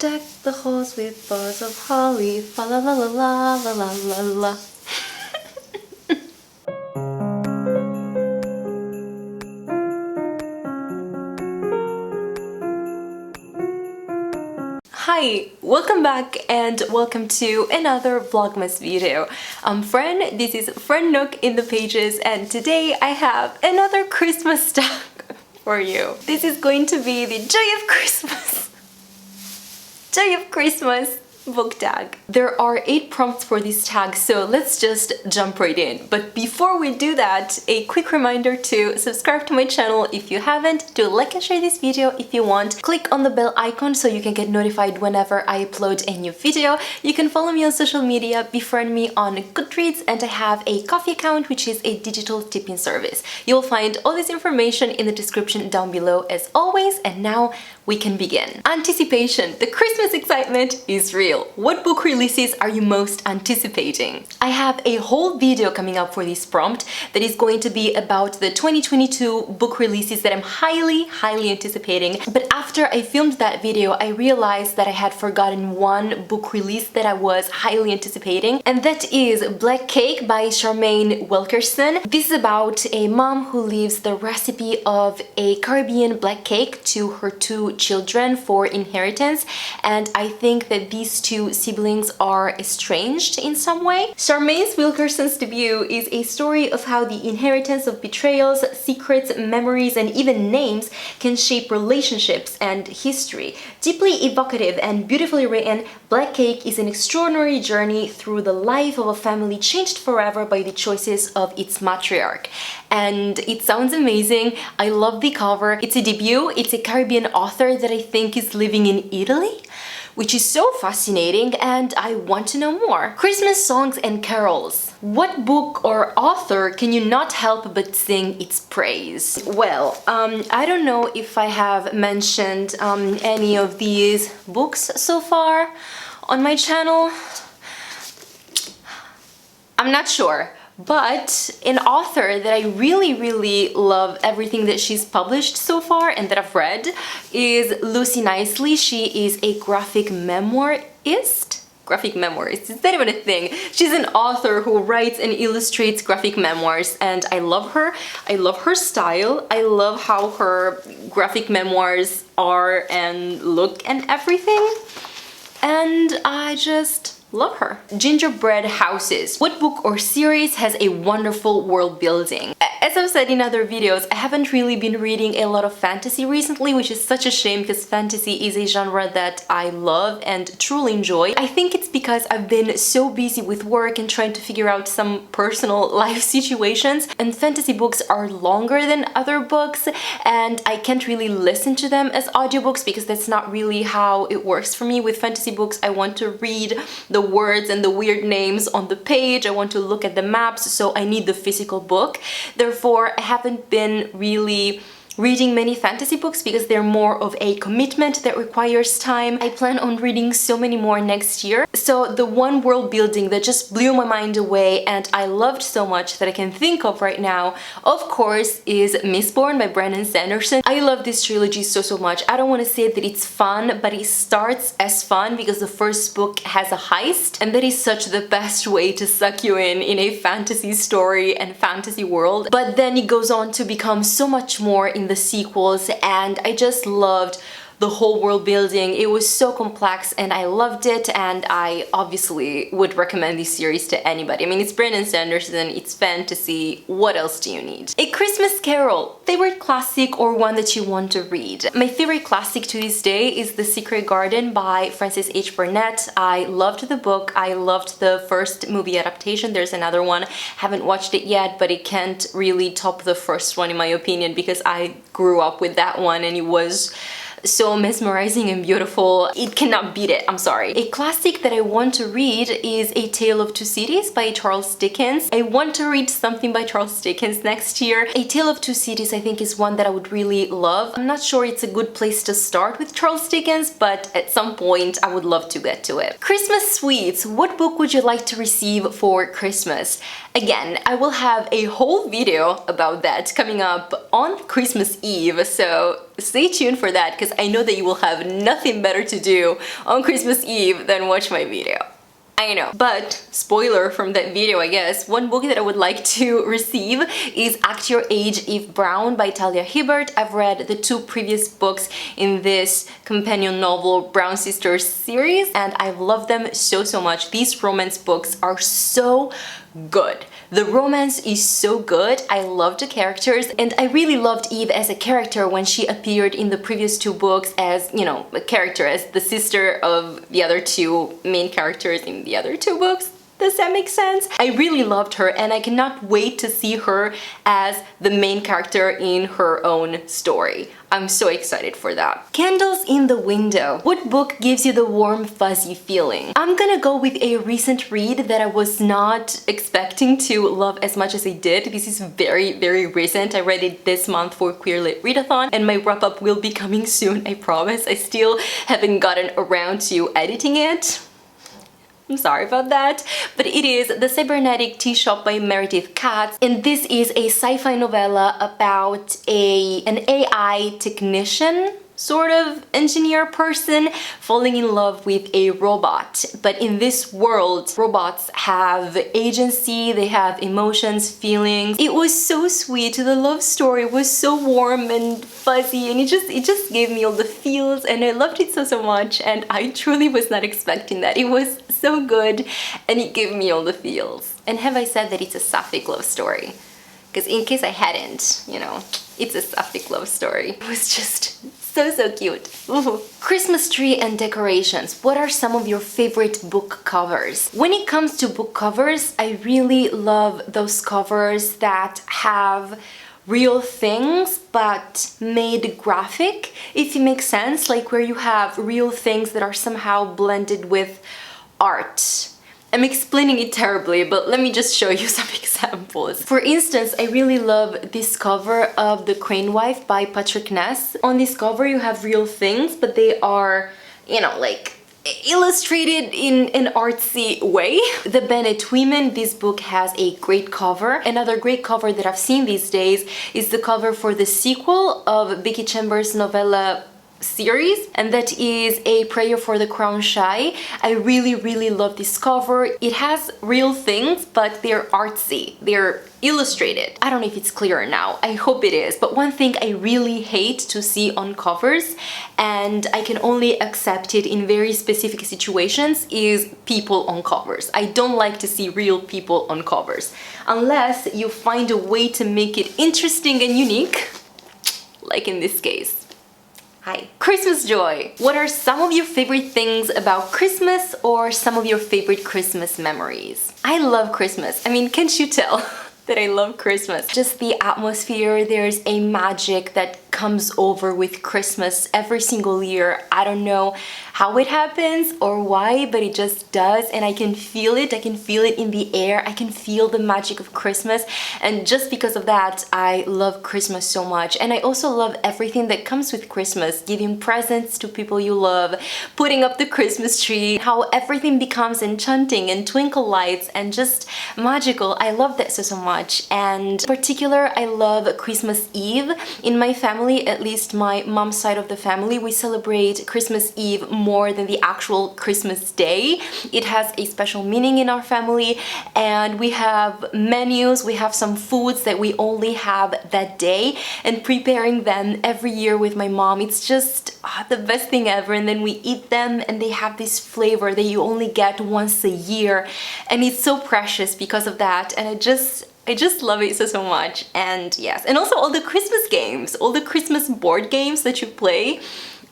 Deck the halls with boughs of holly, fa la la la la la la la la. Hi, welcome back and welcome to another vlogmas video. I'm Fran, this is Fran Nook in the pages, and today I have another Christmas tag for you. This is going to be the Joy of Christmas book tag. There are 8 prompts for this tag, so let's just jump right in. But before we do that, a quick reminder to subscribe to my channel if you haven't, to like and share this video if you want, click on the bell icon so you can get notified whenever I upload a new video. You can follow me on social media, befriend me on Goodreads, and I have a Coffee account, which is a digital tipping service. You'll find all this information in the description down below as always, and now we can begin. Anticipation. The Christmas excitement is real. What book releases are you most anticipating? I have a whole video coming up for this prompt that is going to be about the 2022 book releases that I'm highly anticipating. But after I filmed that video, I realized that I had forgotten one book release that I was highly anticipating, and that is Black Cake by Charmaine Wilkerson. This is about a mom who leaves the recipe of a Caribbean black cake to her 2 children for inheritance, and I think that these 2 siblings are estranged in some way. Charmaine Wilkerson's debut is a story of how the inheritance of betrayals, secrets, memories, and even names can shape relationships and history. Deeply evocative and beautifully written, Black Cake is an extraordinary journey through the life of a family changed forever by the choices of its matriarch. And it sounds amazing. I love the cover. It's a debut. It's a Caribbean author that I think is living in Italy, which is so fascinating, and I want to know more. Christmas songs and carols. What book or author can you not help but sing its praise? Well, I don't know if I have mentioned any of these books so far on my channel. I'm not sure. But an author that I really love everything that she's published so far and that I've read is Lucy Nicely. She is a graphic memoirist. Is that even a thing? She's an author who writes and illustrates graphic memoirs, and I love her. I love her style. I love how her graphic memoirs are and look and everything. And I just love her. Gingerbread Houses. What book or series has a wonderful world building? As I've said in other videos, I haven't really been reading a lot of fantasy recently, which is such a shame because fantasy is a genre that I love and truly enjoy. I think it's because I've been so busy with work and trying to figure out some personal life situations, and fantasy books are longer than other books, and I can't really listen to them as audiobooks because that's not really how it works for me. With fantasy books, I want to read the words and the weird names on the page. I want to look at the maps, so I need the physical book. Therefore, I haven't been really reading many fantasy books because they're more of a commitment that requires time. I plan on reading so many more next year. So the one world building that just blew my mind away and I loved so much that I can think of right now, of course, is Mistborn by Brandon Sanderson. I love this trilogy so much. I don't want to say that it's fun, but it starts as fun because the first book has a heist, and that is such the best way to suck you in a fantasy story and fantasy world. But then it goes on to become so much more in the sequels, and I just loved the whole world building. It was so complex and I loved it, and I obviously would recommend this series to anybody. I mean, it's Brandon Sanderson, it's fantasy, what else do you need? A Christmas carol. Favorite classic or one that you want to read? My favorite classic to this day is The Secret Garden by Frances H. Burnett. I loved the book. I loved the first movie adaptation. There's another one. Haven't watched it yet, but it can't really top the first one in my opinion because I grew up with that one and it was so mesmerizing and beautiful. It cannot beat it, I'm sorry. A classic that I want to read is A Tale of Two Cities by Charles Dickens. I want to read something by Charles Dickens next year. A Tale of Two Cities I think is one that I would really love. I'm not sure it's a good place to start with Charles Dickens, but at some point I would love to get to it. Christmas sweets. What book would you like to receive for Christmas? Again, I will have a whole video about that coming up on Christmas Eve, so stay tuned for that, because I know that you will have nothing better to do on Christmas Eve than watch my video. I know. But, spoiler from that video, I guess, one book that I would like to receive is Act Your Age, Eve Brown by Talia Hibbert. I've read the 2 previous books in this companion novel Brown Sisters series, and I've loved them so much. These romance books are so good. The romance is so good. I love the characters, and I really loved Eve as a character when she appeared in the previous 2 books as, you know, a character, as the sister of the other 2 main characters in the other 2 books. Does that make sense? I really loved her, and I cannot wait to see her as the main character in her own story. I'm so excited for that. Candles in the Window. What book gives you the warm, fuzzy feeling? I'm gonna go with a recent read that I was not expecting to love as much as I did. This is very recent. I read it this month for Queer Lit Readathon, and my wrap-up will be coming soon, I promise. I still haven't gotten around to editing it. I'm sorry about that, but it is The Cybernetic Tea Shop by Meredith Katz, and this is a sci-fi novella about an AI technician, sort of engineer person, falling in love with a robot. But in this world, robots have agency, they have emotions, feelings. It was so sweet. The love story was so warm and fuzzy, and it just gave me all the feels, and I loved it so much, and I truly was not expecting that. It was so good, and it gave me all the feels. And have I said that it's a sapphic love story? Because in case I hadn't, you know, it's a sapphic love story. It was just so cute. Ooh. Christmas tree and decorations. What are some of your favorite book covers? When it comes to book covers, I really love those covers that have real things but made graphic, if it makes sense, like where you have real things that are somehow blended with art. I'm explaining it terribly, but let me just show you some examples. For instance, I really love this cover of The Crane Wife by Patrick Ness. On this cover you have real things, but they are, you know, like illustrated in an artsy way. The Bennett Women, this book has a great cover. Another great cover that I've seen these days is the cover for the sequel of Becky Chambers' novella series, and that is A Prayer for the Crown Shy. I really love this cover. It has real things, but they're artsy. They're illustrated. I don't know if it's clearer now. I hope it is. But one thing I really hate to see on covers, and I can only accept it in very specific situations, is people on covers. I don't like to see real people on covers. Unless you find a way to make it interesting and unique, like in this case. Hi. Christmas joy. What are some of your favorite things about Christmas, or some of your favorite Christmas memories? I love Christmas. I mean, can't you tell that I love Christmas? Just the atmosphere, there's a magic that comes over with Christmas every single year. I don't know how it happens or why, but it just does, and I can feel it. I can feel it in the air. I can feel the magic of Christmas, and just because of that, I love Christmas so much. And I also love everything that comes with Christmas, giving presents to people you love, putting up the Christmas tree, how everything becomes enchanting and twinkle lights and just magical. I love that so much. And in particular, I love Christmas Eve. In my family, at least my mom's side of the family, we celebrate Christmas Eve more than the actual Christmas day. It has a special meaning in our family, and we have menus, we have some foods that we only have that day, and preparing them every year with my mom, it's just the best thing ever. And then we eat them, and they have this flavor that you only get once a year, and it's so precious because of that. And I just love it so much. And yes, and also all the Christmas games, all the Christmas board games that you play.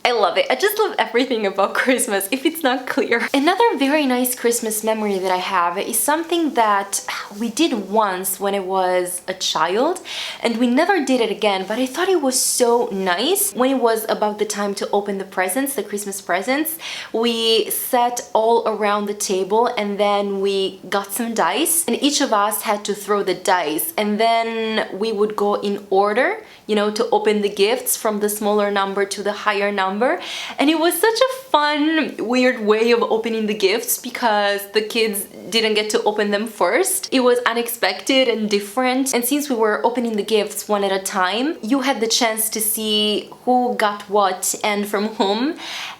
I love it. I just love everything about Christmas, if it's not clear. Another very nice Christmas memory that I have is something that we did once when I was a child, and we never did it again, but I thought it was so nice. When it was about the time to open the presents, the Christmas presents, we sat all around the table, and then we got some dice, and each of us had to throw the dice, and then we would go in order you know, to open the gifts from the smaller number to the higher number. And it was such a fun, weird way of opening the gifts because the kids didn't get to open them first. It was unexpected and different. And since we were opening the gifts one at a time, you had the chance to see who got what and from whom.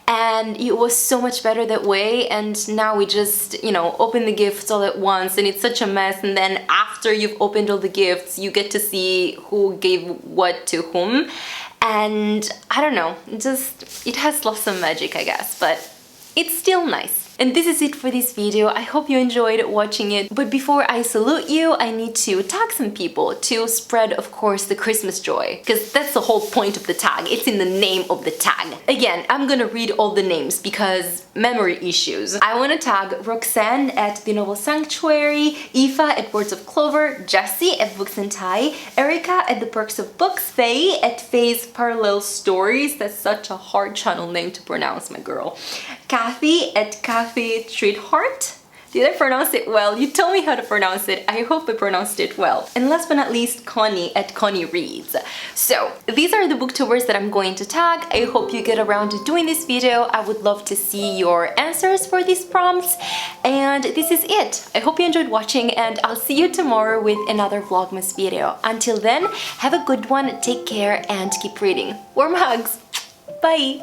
And it was so much better that way. And now we just, you know, open the gifts all at once and it's such a mess. And then after you've opened all the gifts, you get to see who gave what to whom. And I don't know, it has lost some magic, I guess, but it's still nice. And this is it for this video. I hope you enjoyed watching it. But before I salute you, I need to tag some people to spread, of course, the Christmas joy. Because that's the whole point of the tag. It's in the name of the tag. Again, I'm gonna read all the names because memory issues. I want to tag Roxanne at The Noble Sanctuary, Aoife at Words of Clover, Jessie at Books and Tie, Erica at The Perks of Books, Faye at Faye's Parallel Stories. That's such a hard channel name to pronounce, my girl. Kathy at Cafe Treat Heart. Did I pronounce it well? You told me how to pronounce it. I hope I pronounced it well. And last but not least, Connie at Connie Reads. So these are the booktubers that I'm going to tag. I hope you get around to doing this video. I would love to see your answers for these prompts. And this is it. I hope you enjoyed watching and I'll see you tomorrow with another Vlogmas video. Until then, have a good one, take care and keep reading. Warm hugs. Bye.